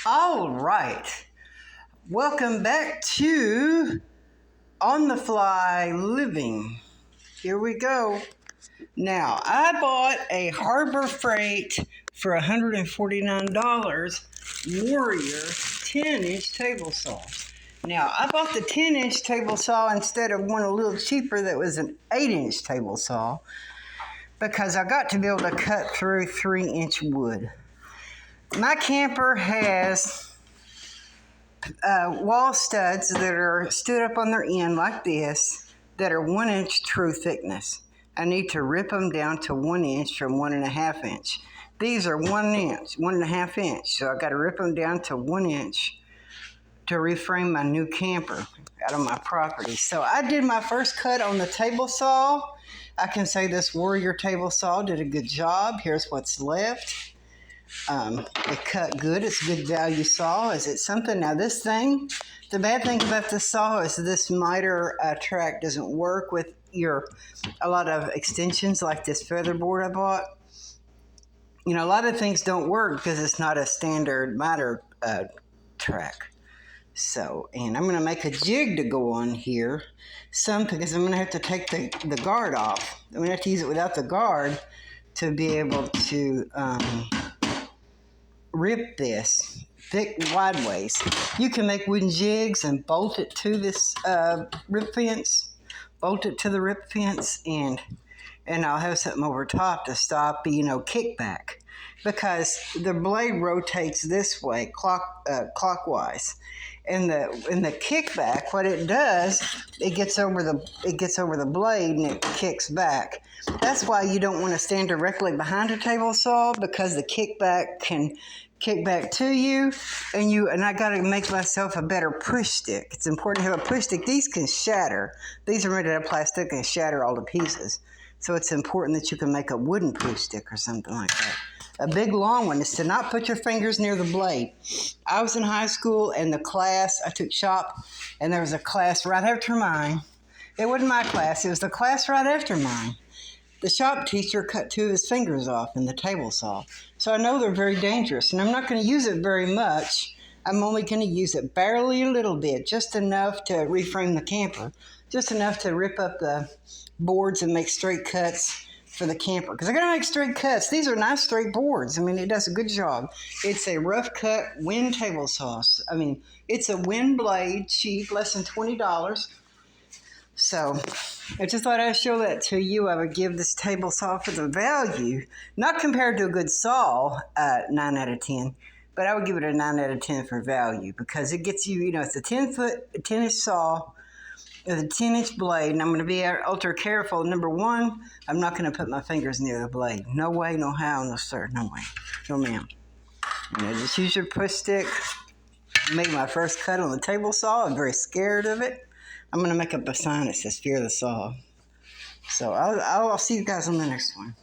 All right. Welcome back to On the Fly Living. Here we go. Now, I bought a Harbor Freight for $149 Warrior 10-inch table saw. Now, I bought the 10-inch table saw instead of one a little cheaper that was an 8-inch table saw because I got to be able to cut through 3-inch wood. My camper has wall studs that are stood up on their end like this that are 1 inch true thickness. I need to rip them down to 1 inch from 1.5 inch. These are 1 inch, 1.5 inch. So I got to rip them down to 1 inch to reframe my new camper out of my property. So I did my first cut on the table saw. I can say this Warrior table saw did a good job. Here's what's left. It cut good. It's a good value saw. Is it something? Now this thing, the bad thing about this saw is this miter track doesn't work with a lot of extensions like this feather board I bought. You know, a lot of things don't work because it's not a standard miter track. So, and I'm going to make a jig to go on here. Because I'm going to have to take the guard off. I'm going to have to use it without the guard to be able to rip this thick wide ways. You can make wooden jigs and bolt it to this rip fence, bolt it to the rip fence, and I'll have something over top to stop kickback, because the blade rotates this way clockwise, and the kickback, what it does, it gets over the blade and it kicks back. That's why you don't want to stand directly behind a table saw, because the kickback can kick back to you, and I got to make myself a better push stick. It's important to have a push stick. These can shatter. These are made out of plastic and shatter all to pieces. So it's important that you can make a wooden push stick or something like that. A big long one is to not put your fingers near the blade. I was in high school, and I took shop, and there was a class right after mine. It wasn't my class. It was the class right after mine. The shop teacher cut 2 of his fingers off in the table saw. So I know they're very dangerous, and I'm not going to use it very much. I'm only going to use it barely a little bit, just enough to reframe the camper, just enough to rip up the boards and make straight cuts for the camper. Because I got to make straight cuts. These are nice straight boards. I mean, it does a good job. It's a rough cut wind table saw. I mean, it's a wind blade, cheap, less than $20. So I just thought I'd show that to you. I would give this table saw for the value, not compared to a good saw, 9 out of 10, but I would give it a 9 out of 10 for value, because it gets you, it's a 10-inch saw with a 10-inch blade, and I'm going to be ultra careful. Number one, I'm not going to put my fingers near the blade. No way, no how, no sir, no way, no ma'am. Just use your push stick. Made my first cut on the table saw. I'm very scared of it. I'm going to make up a sign that says "Fear the Saw." So I'll see you guys on the next one.